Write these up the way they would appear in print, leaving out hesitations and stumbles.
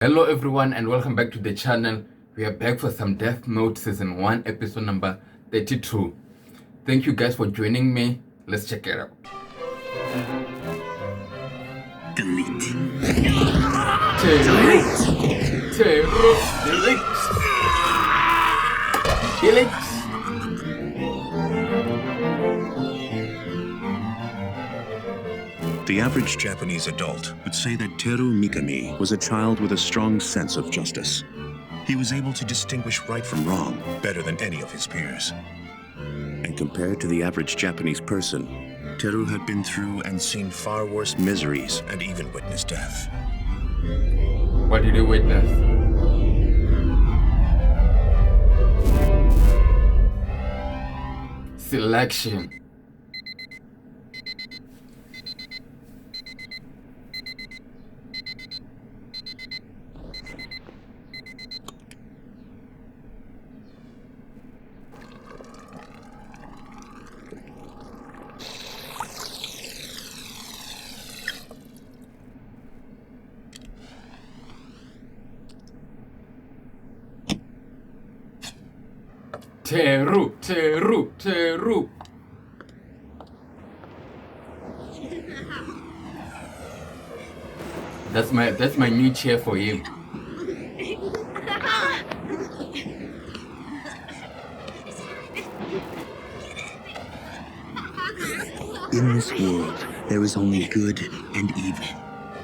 Hello everyone and welcome back to the channel. We are back for some Death Note season 1 episode number 32. Thank you guys for joining me. Let's check it out. Delete. Delete. The average Japanese adult would say that Teru Mikami was a child with a strong sense of justice. He was able to distinguish right from wrong better than any of his peers. And compared to the average Japanese person, Teru had been through and seen far worse miseries and even witnessed death. What did you witness? Selection. Teru. That's my new chair for him. In this world, there is only good and evil.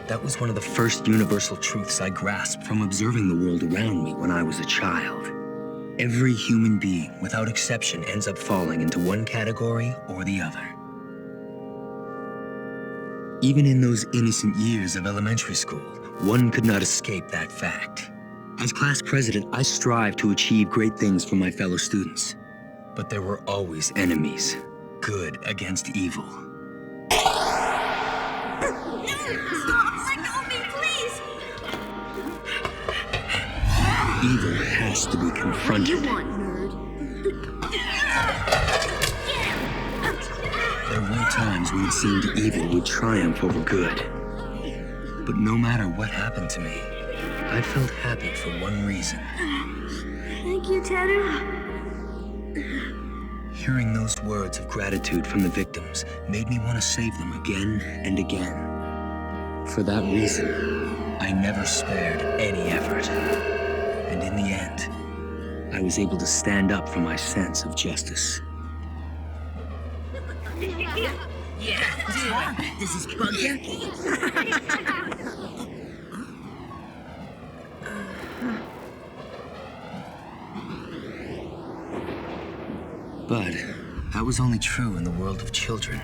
That was one of the first universal truths I grasped from observing the world around me when I was a child. Every human being, without exception, ends up falling into one category or the other. Even in those innocent years of elementary school, one could not escape that fact. As class president, I strive to achieve great things for my fellow students. But there were always enemies, good against evil. Evil has to be confronted. There were times when it seemed evil would triumph over good. But no matter what happened to me, I felt happy for one reason. Thank you, Teru. Hearing those words of gratitude from the victims made me want to save them again and again. For that reason, I never spared any effort. And in the end, I was able to stand up for my sense of justice. This is bugger. But that was only true in the world of children.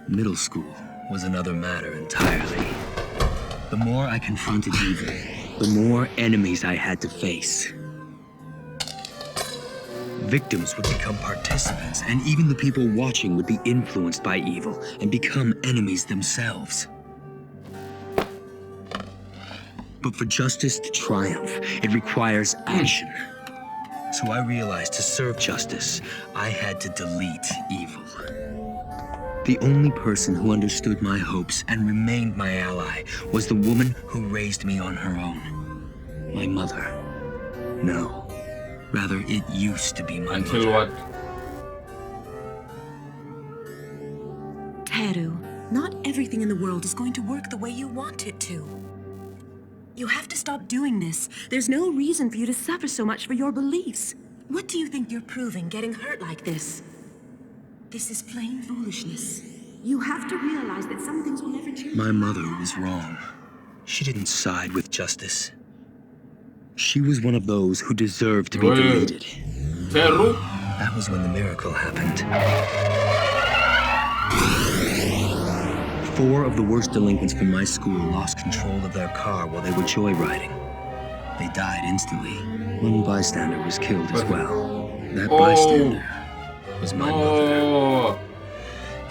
Middle school was another matter entirely. The more I confronted evil, the more enemies I had to face. Victims would become participants, and even the people watching would be influenced by evil and become enemies themselves. But for justice to triumph, it requires action. So I realized to serve justice, I had to delete evil. The only person who understood my hopes and remained my ally was the woman who raised me on her own. My mother. No. Rather, it used to be my mother. Until what? Teru, not everything in the world is going to work the way you want it to. You have to stop doing this. There's no reason for you to suffer so much for your beliefs. What do you think you're proving getting hurt like this? This is plain foolishness. You have to realize that some things will never change. My mother was wrong. She didn't side with justice. She was one of those who deserved to be deleted. Teru? That was when the miracle happened. 4 of the worst delinquents from my school lost control of their car while they were joyriding. They died instantly. One bystander was killed as well. That bystander was my mother.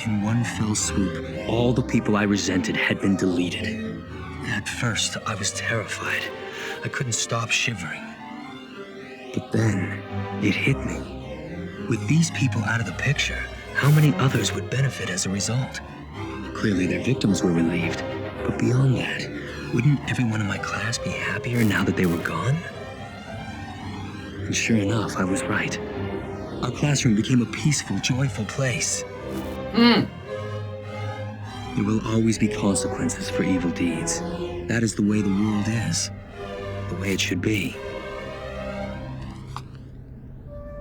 In one fell swoop, all the people I resented had been deleted. At first, I was terrified. I couldn't stop shivering. But then, it hit me. With these people out of the picture, how many others would benefit as a result? Clearly their victims were relieved. But beyond that, wouldn't everyone in my class be happier now that they were gone? And sure enough, I was right. Our classroom became a peaceful, joyful place. There will always be consequences for evil deeds. That is the way the world is. The way it should be.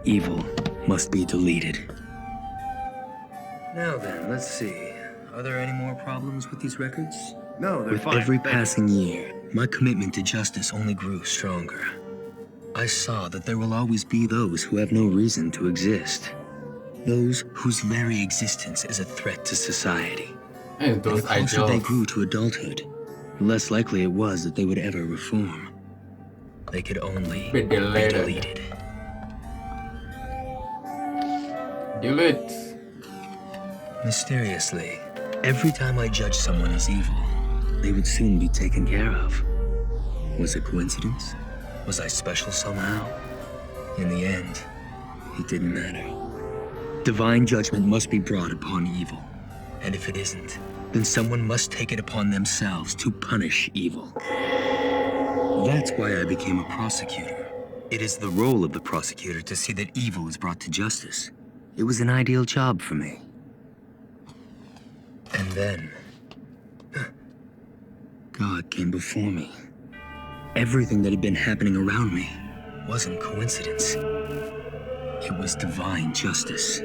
Evil must be deleted. Now then, let's see. Are there any more problems with these records? No, they're With fine. every passing year, my commitment to justice only grew stronger. I saw that there will always be those who have no reason to exist. Those whose very existence is a threat to society. And And the those closer they ideals. grew to adulthood, the less likely it was that they would ever reform. They could only Be be deleted. deleted. Delete. Mysteriously, every time I judged someone as evil, they would soon be taken care of. Was it coincidence? Was I special somehow? In the end, it didn't matter. Divine judgment must be brought upon evil. And if it isn't, then someone must take it upon themselves to punish evil. That's why I became a prosecutor. It is the role of the prosecutor to see that evil is brought to justice. It was an ideal job for me. And then, God came before me. Everything that had been happening around me wasn't coincidence. It was divine justice.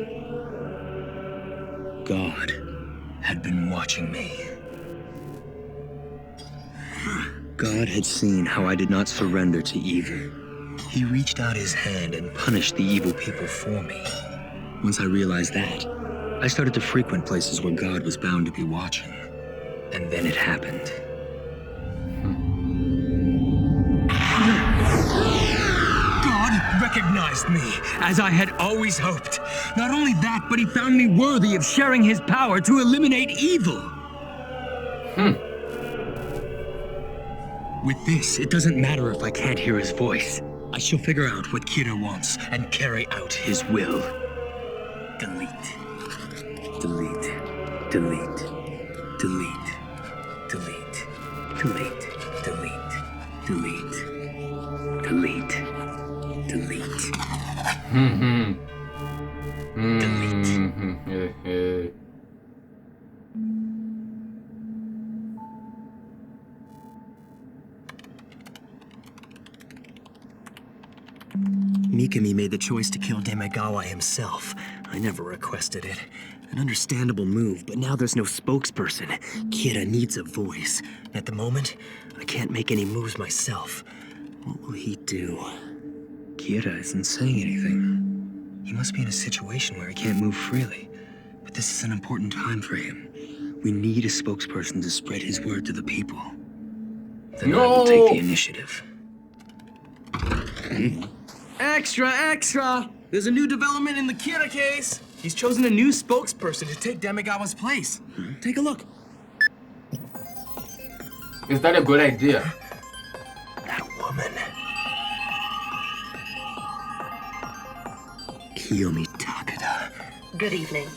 God had been watching me. God had seen how I did not surrender to evil. He reached out his hand and punished the evil people for me. Once I realized that, I started to frequent places where God was bound to be watching. And then it happened. God recognized me, as I had always hoped. Not only that, but he found me worthy of sharing his power to eliminate evil. With this, it doesn't matter if I can't hear his voice. I shall figure out what Kira wants and carry out his will. Delete. Delete. Delete. Delete. Delete. Delete. Delete. Delete. Delete. Delete. Delete. Mikami made the choice to kill Demegawa himself. I never requested it. An understandable move, but now there's no spokesperson. Kira needs a voice. At the moment, I can't make any moves myself. What will he do? Kira isn't saying anything. He must be in a situation where he can't move freely. But this is an important time for him. We need a spokesperson to spread his word to the people. Then I will take the initiative. Extra, extra! There's a new development in the Kira case. He's chosen a new spokesperson to take Demegawa's place. Take a look. Is that a good idea? That woman. Kiyomi Takeda. Good evening.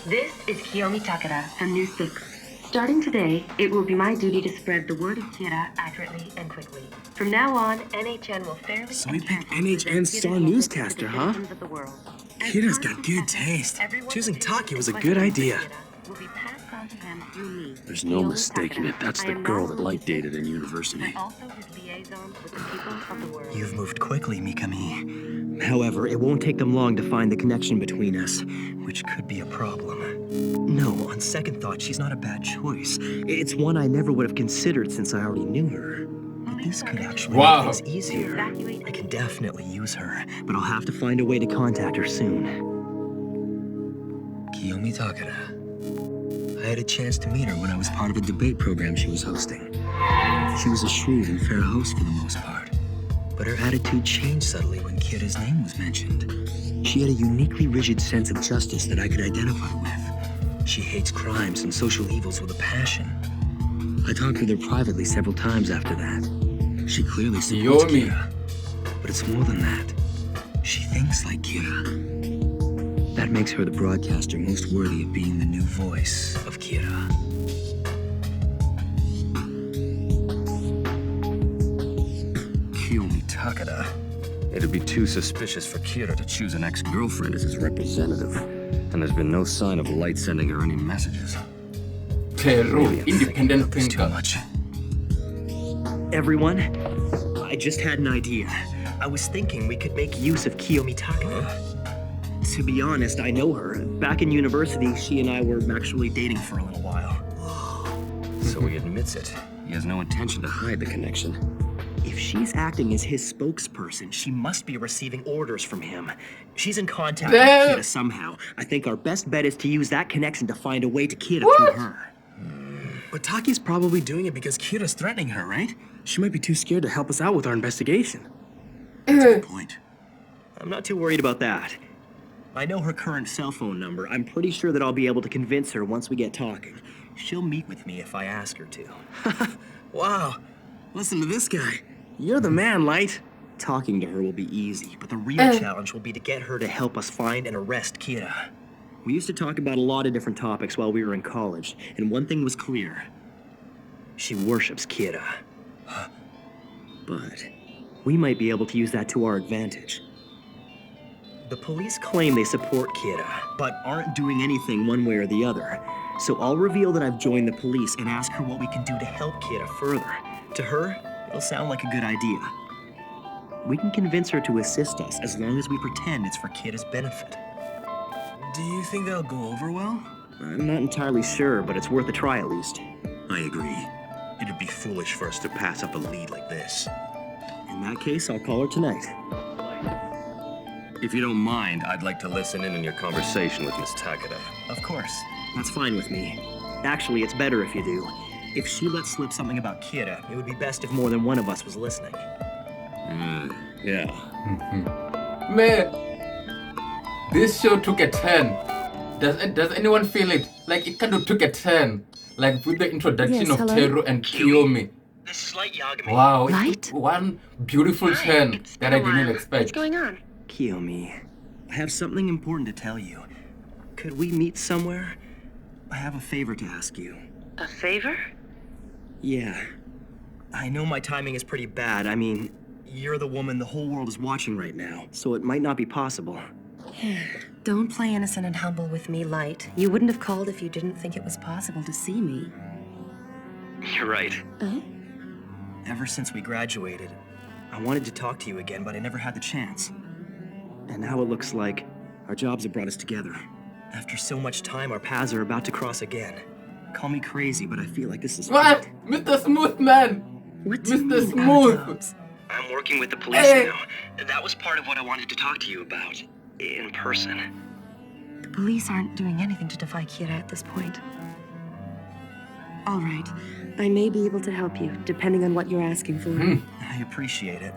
This is Kiyomi Takeda from News 6. Starting today, it will be my duty to spread the word of Kira accurately and quickly. From now on, NHN will fairly... So we picked NHN star newscaster, huh? Kira's got good taste. Choosing Taki was a good idea. There's no mistaking it. That's the girl that Light dated in university. You've moved quickly, Mikami. However, it won't take them long to find the connection between us, which could be a problem. No, on second thought, she's not a bad choice. It's one I never would have considered since I already knew her. But this could actually Wow. make things easier. I can definitely use her, but I'll have to find a way to contact her soon. Kiyomi Takeda. I had a chance to meet her when I was part of a debate program she was hosting. She was a shrewd and fair host for the most part, but her attitude changed subtly when Kira's name was mentioned. She had a uniquely rigid sense of justice that I could identify with. She hates crimes and social evils with a passion. I talked with her privately several times after that. She clearly supports Yomi. Kira, but it's more than that. She thinks like Kira. That makes her the broadcaster most worthy of being the new voice of Kira. Kiyomi Takada. It'd be too suspicious for Kira to choose an ex-girlfriend as his representative. And there's been no sign of Light sending her any messages. Teru, independent Too thinker. much. Everyone, I just had an idea. I was thinking we could make use of Kiyomi Takada. To be honest, I know her. Back in university, she and I were actually dating for a little while. So he admits it. He has no intention to hide the connection. If she's acting as his spokesperson, she must be receiving orders from him. She's in contact with Damn. Kira somehow. I think our best bet is to use that connection to find a way to Kira What? through her. But Taki's probably doing it because Kira's threatening her, right? She might be too scared to help us out with our investigation. Good point. I'm not too worried about that. I know her current cell phone number. I'm pretty sure that I'll be able to convince her once we get talking. She'll meet with me if I ask her to. Wow. Listen to this guy. You're the man, Light. Talking to her will be easy, but the real challenge will be to get her to help us find and arrest Kira. We used to talk about a lot of different topics while we were in college, and one thing was clear. She worships Kira. But we might be able to use that to our advantage. The police claim they support Kira, but aren't doing anything one way or the other. So I'll reveal that I've joined the police and ask her what we can do to help Kira further. To her, it'll sound like a good idea. We can convince her to assist us as long as we pretend it's for Kira's benefit. Do you think that'll go over well? I'm not entirely sure, but it's worth a try at least. I agree. It'd be foolish for us to pass up a lead like this. In that case, I'll call her tonight. If you don't mind, I'd like to listen in on your conversation with Miss Takada. Of course. That's fine with me. Actually, it's better if you do. If she lets slip something about Kira, it would be best if more than one of us was listening. Yeah. Man, this show took a turn. Does anyone feel it? Like it kind of took a turn. Like with the introduction Yes, of hello? Teru and Kiyomi. This is Light Yagami. Wow, it Light? took one beautiful turn It's that been I a didn't while. expect. What's going on? Kiyomi, I have something important to tell you. Could we meet somewhere? I have a favor to ask you. A favor? Yeah. I know my timing is pretty bad. I mean, you're the woman the whole world is watching right now, so it might not be possible. Don't play innocent and humble with me, Light. You wouldn't have called if you didn't think it was possible to see me. You're right. Oh? Ever since we graduated, I wanted to talk to you again, but I never had the chance. And now it looks like our jobs have brought us together. After so much time, our paths are about to cross again. Call me crazy, but I feel like this is What? fate. Mr. Smooth Man! What do you Mr. mean, our Smooth! jobs? I'm working with the police Hey. now. That was part of what I wanted to talk to you about. In person. The police aren't doing anything to defy Kira at this point. All right. I may be able to help you, depending on what you're asking for. I appreciate it.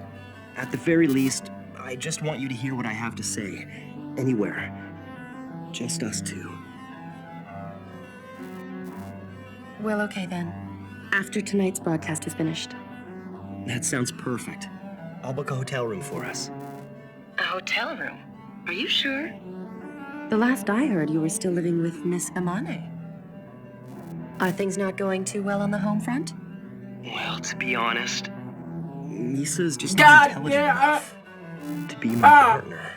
At the very least, I just want you to hear what I have to say. Anywhere. Just us two. Well, okay then. After tonight's broadcast is finished. That sounds perfect. I'll book a hotel room for us. A hotel room? Are you sure? The last I heard, you were still living with Miss Amane. Are things not going too well on the home front? Well, to be honest, Misa's just God, not intelligent yeah, enough to be my partner.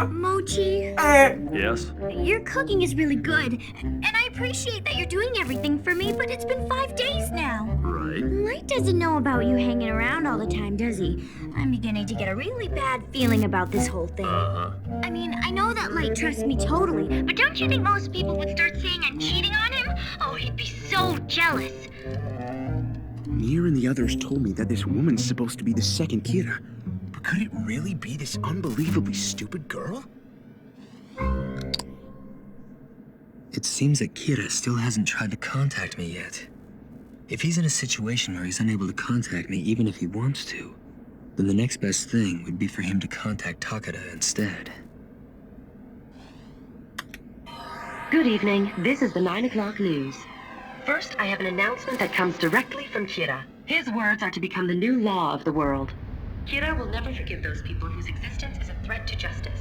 Mochi, Yes? your cooking is really good, and I appreciate that you're doing everything for me, but it's been 5 days now. Right. Light doesn't know about you hanging around all the time, does he? I'm beginning to get a really bad feeling about this whole thing. I mean, I know that Light trusts me totally, but don't you think most people would start saying I'm cheating on him? Oh, he'd be so jealous. Nier and the others told me that this woman's supposed to be the second Kira. But could it really be this unbelievably stupid girl? It seems that Kira still hasn't tried to contact me yet. If he's in a situation where he's unable to contact me even if he wants to, then the next best thing would be for him to contact Takada instead. Good evening. This is the 9 o'clock news. First, I have an announcement that comes directly from Kira. His words are to become the new law of the world. Kira will never forgive those people whose existence is a threat to justice.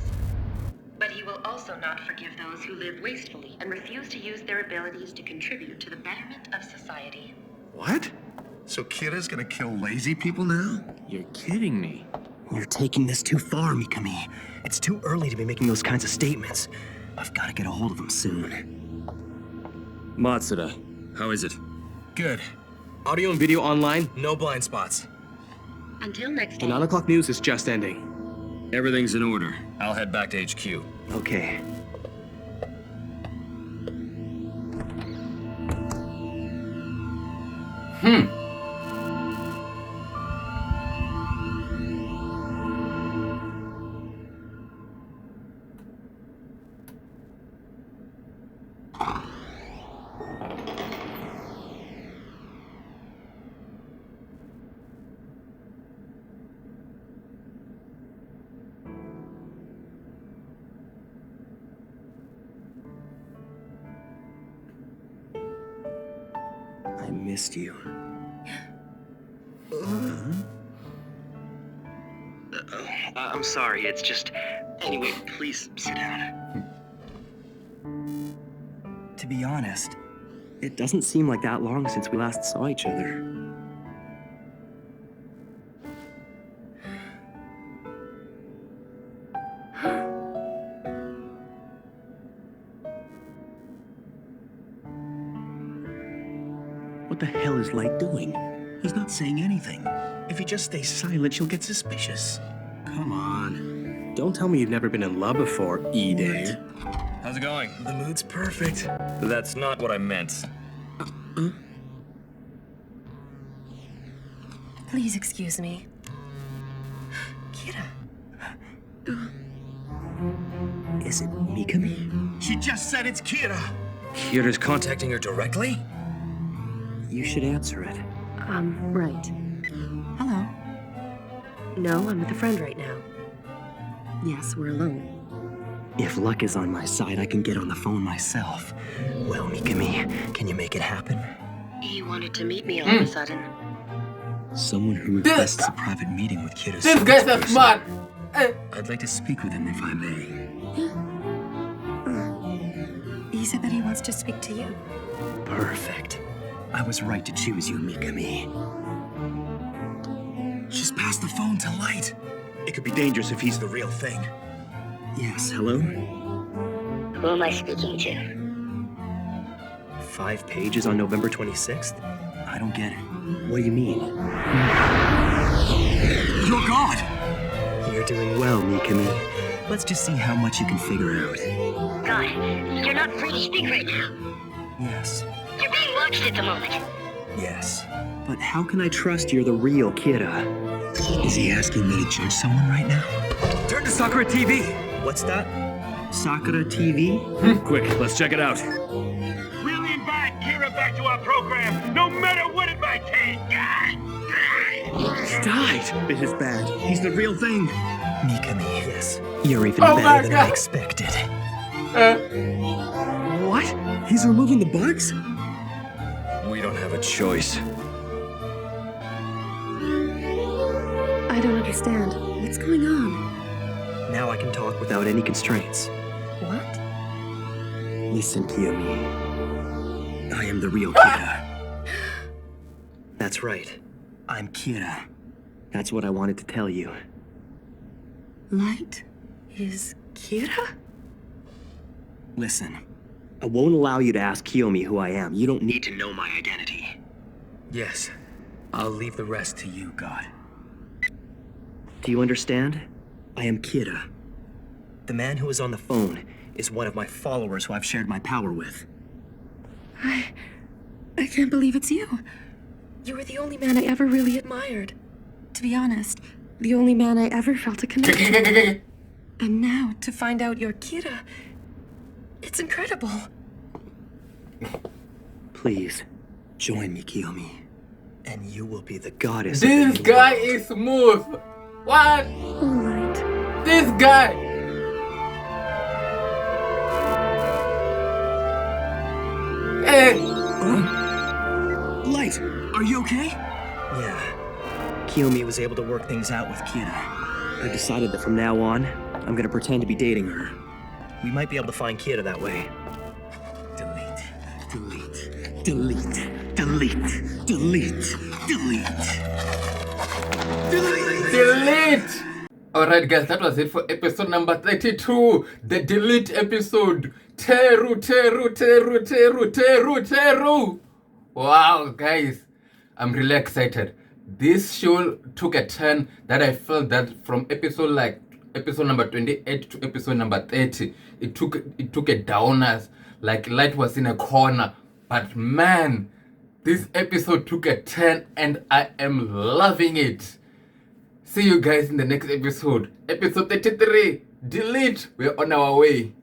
But But he will also not forgive those who live wastefully and refuse to use their abilities to contribute to the betterment of society. What? So Kira's gonna kill lazy people now? You're kidding me. You're taking this too far, Mikami. It's too early to be making those kinds of statements. I've got to get a hold of him soon. Matsuda, how is it? Good. Audio and video online, no blind spots. Until next The time. 9 o'clock news is just ending. Everything's in order. I'll head back to HQ. Okay. I missed you. I'm sorry, it's just... Anyway, please sit down. To be honest, it doesn't seem like that long since we last saw each other. What the hell is Light doing? He's not saying anything. If he just stays silent, she'll get suspicious. Come on. Don't tell me you've never been in love before, E-Day. How's it going? The mood's perfect. That's not what I meant. Please excuse me. Kira. Is it Mikami? She just said it's Kira! Kira's contacting her directly? You should answer it. Right. Hello. No, I'm with a friend right now. Yes, we're alone. If luck is on my side, I can get on the phone myself. Well, Mikami, can you make it happen? He wanted to meet me all of a sudden. Someone who requests a private meeting with Kira's This guy's a spokesperson. smart. I'd like to speak with him if I may. He said that he wants to speak to you. Perfect. I was right to choose you, Mikami. Just pass the phone to Light. It could be dangerous if he's the real thing. Yes, hello? Who am I speaking to? 5 pages on November 26th? I don't get it. What do you mean? You're God! You're doing well, Mikami. Let's just see how much you can figure out. God, you're not free to speak right now. Yes. You're being watched at the moment. Yes. But how can I trust you're the real Kira? Is he asking me to judge someone right now? Turn to Sakura TV! What's that? Sakura TV? Quick, let's check it out. We'll invite Kira back to our program, no matter what it might take. He died! This is bad. He's the real thing. Mikami, yes. You're even Oh my better than I God. expected. What? He's removing the bugs? We don't have a choice. I don't understand. What's going on? Now I can talk without any constraints. What? Listen, Kiyomi. I am the real Kira. That's right. I'm Kira. That's what I wanted to tell you. Light is Kira? Listen, I won't allow you to ask Kiyomi who I am. You don't need to know my identity. Yes. I'll leave the rest to you, God. Do you understand? I am Kira. The man who is on the phone is one of my followers who I've shared my power with. I can't believe it's you. You were the only man I ever really admired. To be honest, the only man I ever felt a connection with. And now, to find out you're Kira, it's incredible. Please, join me, Kiyomi. And you will be the goddess of This the guy world. is smooth. What? All right. This guy. Hey. Light, are you okay? Yeah. Kiyomi was able to work things out with Kira. I decided that from now on, I'm gonna pretend to be dating her. We might be able to find Kira that way. Delete. Delete. Delete. Delete. Delete. Delete. Delete! Alright guys, that was it for episode number 32. The delete episode. Teru. Wow guys, I'm really excited. This show took a turn that I felt that from episode number 28 to episode number 30, it took a downers, like light was in a corner. But man, this episode took a turn and I am loving it. See you guys in the next episode. Episode 33. Delete. We're on our way.